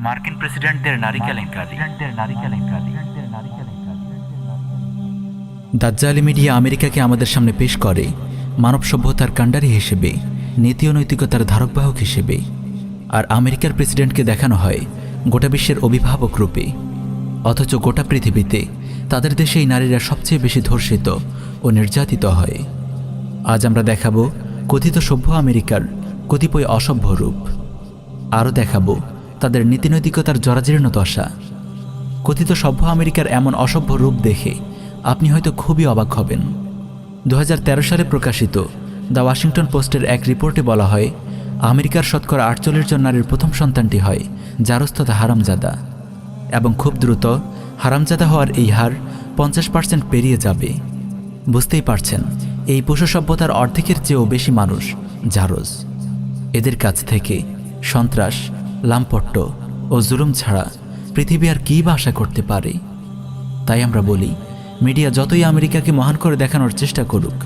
মার্কিন প্রেসিডেন্টদের নারী কেলেঙ্কারি। দাজ্জালি মিডিয়া আমেরিকাকে আমাদের সামনে পেশ করে মানব সভ্যতার কাণ্ডারি হিসেবে, নীতি ও নৈতিকতার ধারকবাহক হিসেবে। আর আমেরিকার প্রেসিডেন্টকে দেখানো হয় গোটা বিশ্বের অভিভাবক রূপে। অথচ গোটা পৃথিবীতে তাদের দেশেই নারীরা সবচেয়ে বেশি ধর্ষিত ও নির্যাতিত হয়। আজ আমরা দেখাবো কথিত সভ্য আমেরিকার কতিপয় অসভ্য রূপ। আরও দেখাবো তাদের নীতিনৈতিকতার জরাজীর্ণ দশা। কথিত সভ্য আমেরিকার এমন অসভ্য রূপ দেখে আপনি হয়তো খুবই অবাক হবেন। 2013 সালে প্রকাশিত দ্য ওয়াশিংটন পোস্টের এক রিপোর্টে বলা হয়, আমেরিকার শতকরা 48 জন নারীর প্রথম সন্তানটি হয় জারজ তথা হারামজাদা, এবং খুব দ্রুত হারামজাদা হওয়ার এই হার 50% পেরিয়ে যাবে। বুঝতেই পারছেন, এই পশু সভ্যতার অর্ধেকের চেয়েও বেশি মানুষ জারজ। এদের কাছ থেকে সন্ত্রাস, লাম্পট্য ও জুলুম ছাড়া পৃথিবী আর কী বা আশা করতে পারে? তাই আমরা বলি, মিডিয়া যতই আমেরিকাকে মহান করে দেখানোর চেষ্টা করুক,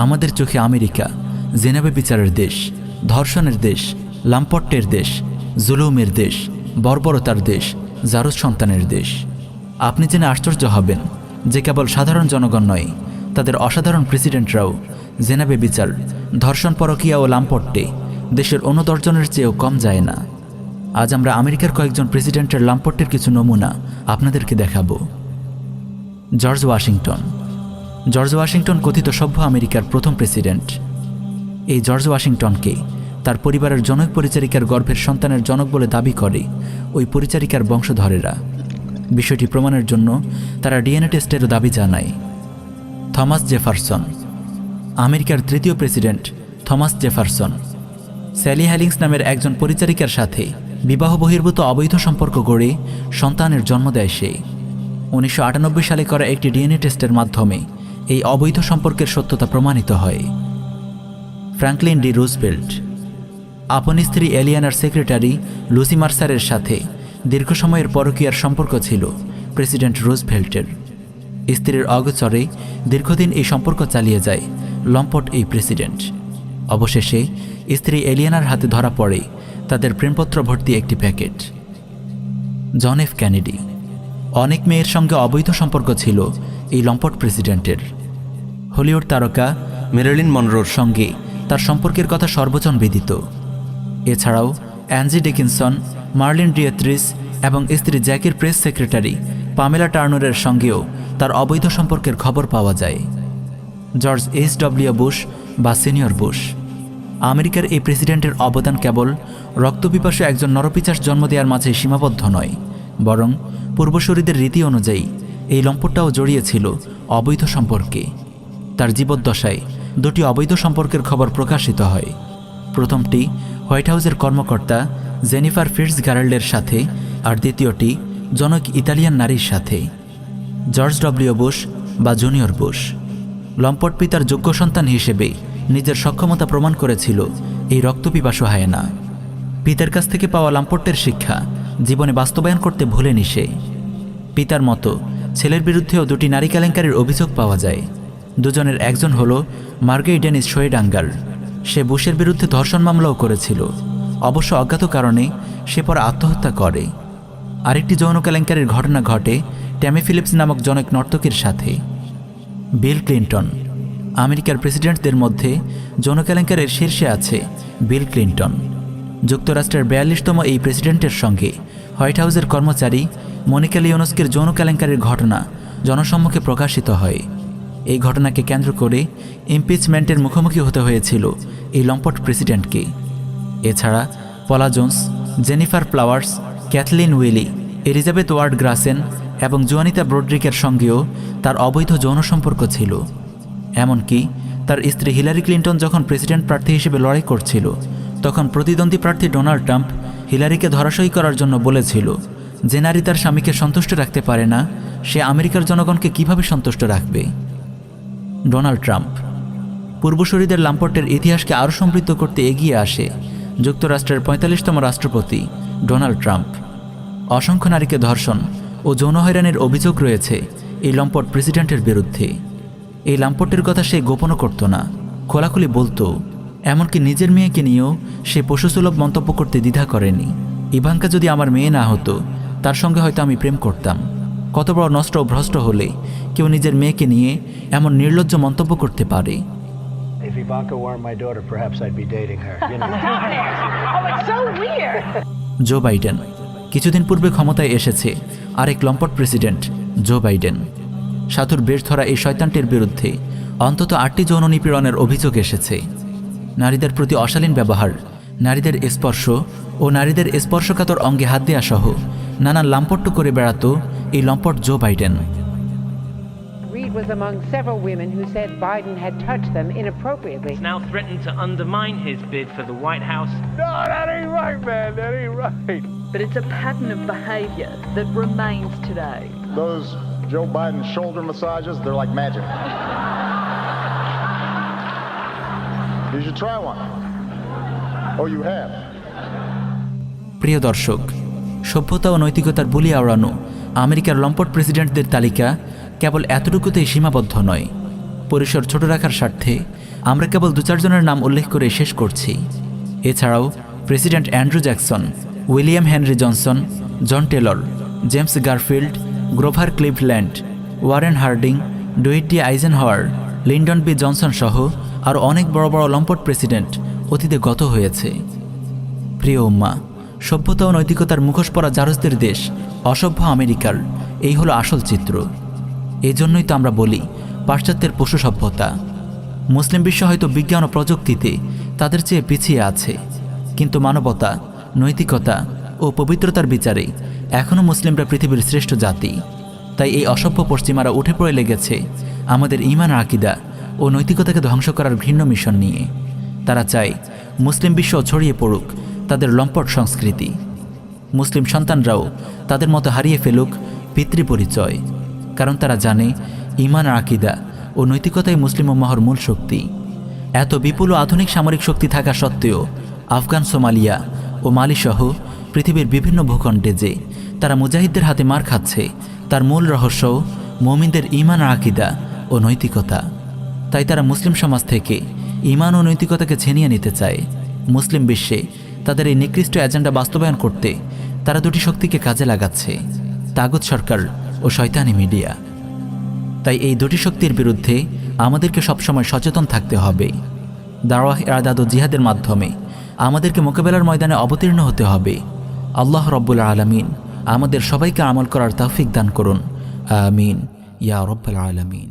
আমাদের চোখে আমেরিকা জেনেভা বিচারের দেশ, ধর্ষণের দেশ, লাম্পট্যের দেশ, জুলুমের দেশ, বর্বরতার দেশ, জারজ সন্তানের দেশ। আপনি জেনে আশ্চর্য হবেন যে কেবল সাধারণ জনগণ নয়, তাদের অসাধারণ প্রেসিডেন্টরাও জেনেভা বিচার, ধর্ষণ, পরকীয়া ও লাম্পট্যে দেশের অন্য দশজনের চেয়েও কম যায় না। আজ আমরা আমেরিকার কয়েকজন প্রেসিডেন্টের লাম্পট্যের কিছু নমুনা আপনাদেরকে দেখাবো। George Washington. জর্জ ওয়াশিংটন কথিত সভ্য আমেরিকার প্রথম প্রেসিডেন্ট। এই জর্জ ওয়াশিংটনকে তার পরিবারের জনক পরিচারিকার গর্ভের সন্তানের জনক বলে দাবি করে ওই পরিচারিকার বংশধরেরা। বিষয়টি প্রমাণের জন্য তারা ডিএনএ টেস্টেরও দাবি জানায়। Thomas Jefferson. আমেরিকার তৃতীয় প্রেসিডেন্ট থমাস জেফারসন স্যালি হ্যালিংস নামের একজন পরিচারিকার সাথে বিবাহ বহির্ভূত অবৈধ সম্পর্ক গড়ে সন্তানের জন্ম দেয় সে। 1998 সালে করা একটি ডিএনএ টেস্টের মাধ্যমে এই অবৈধ সম্পর্কের সত্যতা প্রমাণিত হয়। Franklin D Roosevelt. আপন স্ত্রী এলিয়ানার সেক্রেটারি লুসি মার্সারের সাথে দীর্ঘ সময়ের পরকীয়ার সম্পর্ক ছিল প্রেসিডেন্ট রুজভেল্টের। স্ত্রীর অগোচরে দীর্ঘদিন এই সম্পর্ক চালিয়ে যায় লম্পট এই প্রেসিডেন্ট। অবশেষে স্ত্রী এলিয়ানার হাতে ধরা পড়ে তাদের প্রেমপত্র ভর্তি একটি প্যাকেট। John F Kennedy. অনেক মেয়ের সঙ্গে অবৈধ সম্পর্ক ছিল এই লম্পট প্রেসিডেন্টের। হলিউড তারকা মেরিলিন মনরোর সঙ্গে তার সম্পর্কের কথা সর্বজন বিদিত। এছাড়াও অ্যাঞ্জি ডিকিনসন, মার্লিন ডিয়েত্রিস এবং স্ত্রী জ্যাকির প্রেস সেক্রেটারি পামেলা টার্নারের সঙ্গেও তার অবৈধ সম্পর্কের খবর পাওয়া যায়। George HW. বুশ বা সিনিয়র বুশ। আমেরিকার এই প্রেসিডেন্টের অবদান কেবল রক্তপিপাসু একজন নরপিচাস জন্ম দেওয়ার মাঝে সীমাবদ্ধ নয়, বরং পূর্বসূরীদের রীতি অনুযায়ী এই লম্পটটাও জড়িয়েছিল অবৈধ সম্পর্কে। তার জীবদ্দশায় দুটি অবৈধ সম্পর্কের খবর প্রকাশিত হয়। প্রথমটি হোয়াইট হাউসের কর্মকর্তা জেনিফার ফিটজগারাল্ডের সাথে, আর দ্বিতীয়টি জনক ইতালিয়ান নারীর সাথে। George W. বুশ বা জুনিয়র বুশ লম্পট পিতার যোগ্য সন্তান হিসেবে নিজের সক্ষমতা প্রমাণ করেছিল এই রক্তপিপাসু হায়েনা। পিতার কাছ থেকে পাওয়া লাম্পট্যের শিক্ষা জীবনে বাস্তবায়ন করতে ভুলেনি সে। পিতার মতো ছেলের বিরুদ্ধেও দুটি নারী কেলেঙ্কারির অভিযোগ পাওয়া যায়। দুজনের একজন হল মার্গেই ডেনিস শোয়েডাঙ্গার। সে বুশের বিরুদ্ধে ধর্ষণ মামলাও করেছিল, অবশ্য অজ্ঞাত কারণে সে পরে আত্মহত্যা করে। আরেকটি যৌন কেলেঙ্কারির ঘটনা ঘটে ট্যামি ফিলিপস নামক জনক নর্তকীর সাথে। Bill Clinton. আমেরিকার প্রেসিডেন্টদের মধ্যে যৌন কেলেঙ্কারির শীর্ষে আছে বিল ক্লিন্টন। যুক্তরাষ্ট্রের 42তম এই প্রেসিডেন্টের সঙ্গে হোয়াইট হাউসের কর্মচারী মনিকা লিওনস্কির যৌন কেলেঙ্কারির ঘটনা জনসম্মুখে প্রকাশিত হয়। এই ঘটনাকে কেন্দ্র করে ইমপিচমেন্টের মুখোমুখি হতে হয়েছিল এই লম্পট প্রেসিডেন্টকে। এছাড়া Paula Jones, Jennifer Flowers, Kathleen Willey, Elizabeth Ward Gracen এবং জুয়ানিতা ব্রোড্রিকের সঙ্গেও তার অবৈধ যৌন সম্পর্ক ছিল। এমনকি তার স্ত্রী হিলারি ক্লিন্টন যখন প্রেসিডেন্ট প্রার্থী হিসেবে লড়াই করছিল, তখন প্রতিদ্বন্দ্বী প্রার্থী ডোনাল্ড ট্রাম্প হিলারিকে ধরাশয়ী করার জন্য বলেছিল, যে নারী তার স্বামীকে সন্তুষ্ট রাখতে পারে না, সে আমেরিকার জনগণকে কিভাবে সন্তুষ্ট রাখবে। Donald Trump. পূর্বসূরীদের লাম্পট্যের ইতিহাসকে আরও সমৃদ্ধ করতে এগিয়ে আসে যুক্তরাষ্ট্রের 45তম রাষ্ট্রপতি ডোনাল্ড ট্রাম্প। অসংখ্য নারীকে ধর্ষণ ও যৌন হয়রানির অভিযোগ রয়েছে এই লম্পট প্রেসিডেন্টের বিরুদ্ধে। এই লাম্পটের কথা সে গোপনও করত না, খোলাখুলি বলতো। এমনকি নিজের মেয়েকে নিয়েও সে পশুসুলভ মন্তব্য করতে দ্বিধা করেনি। ইভাঙ্কা যদি আমার মেয়ে না হতো, তার সঙ্গে হয়তো আমি প্রেম করতাম। কত বড় নষ্ট ও ভ্রষ্ট হলে কেউ নিজের মেয়েকে নিয়ে এমন নির্লজ্জ মন্তব্য করতে পারে। If Ivanka weren't my daughter, perhaps I'd be dating her. You know. Oh, it's so weird. Joe Biden. কিছুদিন পূর্বে ক্ষমতায় এসেছে আরেক লম্পট প্রেসিডেন্ট জো বাইডেন। সাধুর বেশ ধরা এই শয়তানটির বিরুদ্ধে অন্তত 8টি যৌন নিপীড়নের অভিযোগ এসেছে। নারীদের প্রতি অশালীন ব্যবহার, নারীদের স্পর্শ ও নারীদের স্পর্শকাতর অঙ্গে হাত দেওয়া সহ নানান লাম্পট্য করে বেড়াতো এই লম্পট Joe Biden. Reid was among several women who said Biden had touched them inappropriately. Now threatened to undermine his bid for the White House. No, that ain't right, man. That ain't right. But it's a pattern of behavior that remains today. Those Joe Biden shoulder massages, they're like magic. You should try one. Oh, you have. প্রিয় দর্শক, সভ্যতা ও নৈতিকতার বুলি আওড়ানো আমেরিকার লম্পট প্রেসিডেন্টদের তালিকা কেবল এতটুকুতেই সীমাবদ্ধ নয়। পরিসর ছোট রাখার স্বার্থে আমরা কেবল 2-4 জনের নাম উল্লেখ করে শেষ করছি। এছাড়াও president Andrew Jackson, William Henry Johnson, John Taylor, James Garfield, Grover Cleveland, Warren Harding, Dwight D Eisenhower, Lyndon B Johnson সহ আরও অনেক বড় বড় লম্পট প্রেসিডেন্ট অতীতে গত হয়েছে। প্রিয় উম্মা, সভ্যতা ও নৈতিকতার মুখোশ পরা জারজদের দেশ অসভ্য আমেরিকার এই হলো আসল চিত্র। এই জন্যই তো আমরা বলি পাশ্চাত্যের পশু সভ্যতা। মুসলিম বিশ্ব হয়তো বিজ্ঞান ও প্রযুক্তিতে তাদের চেয়ে পিছিয়ে আছে, কিন্তু মানবতা, নৈতিকতা ও পবিত্রতার বিচারে এখনও মুসলিমরা পৃথিবীর শ্রেষ্ঠ জাতি। তাই এই অসভ্য পশ্চিমারা উঠে পড়ে লেগেছে আমাদের ঈমান আকীদা ও নৈতিকতাকে ধ্বংস করার ঘৃণ্য মিশন নিয়ে। তারা চায় মুসলিম বিশ্ব ছড়িয়ে পড়ুক তাদের লম্পট সংস্কৃতি। মুসলিম সন্তানরাও তাদের মতো হারিয়ে ফেলুক পিতৃপরিচয়, কারণ তারা জানে ঈমান আকীদা ও নৈতিকতাই মুসলিম উম্মাহর মূল শক্তি। এত বিপুল ও আধুনিক সামরিক শক্তি থাকা সত্ত্বেও আফগান, সোমালিয়া ও মালিসহ পৃথিবীর বিভিন্ন ভূখণ্ডে যে তারা মুজাহিদদের হাতে মার খাচ্ছে, তার মূল রহস্য মুমিনদের ঈমান আকীদা ও নৈতিকতা। তাই তারা মুসলিম সমাজ থেকে ঈমান ও নৈতিকতাকে ছিনিয়ে নিতে চায়। মুসলিম বিশ্বে তাদের এই নিকৃষ্ট এজেন্ডা বাস্তবায়ন করতে তারা দুটি শক্তিকে কাজে লাগাচ্ছে, তাগুত সরকার ও শয়তানি মিডিয়া। তাই এই দুটি শক্তির বিরুদ্ধে আমাদেরকে সবসময় সচেতন থাকতে হবে। দাওয়াহ, ইরশাদ ও জিহাদের মাধ্যমে আমাদেরকে মোকাবেলার ময়দানে অবতীর্ণ হতে হবে। আল্লাহ রব্বুল আলামিন আমাদের সবাইকে আমল করার তৌফিক দান করুন। আমিন ইয়া রব্বুল আলামিন।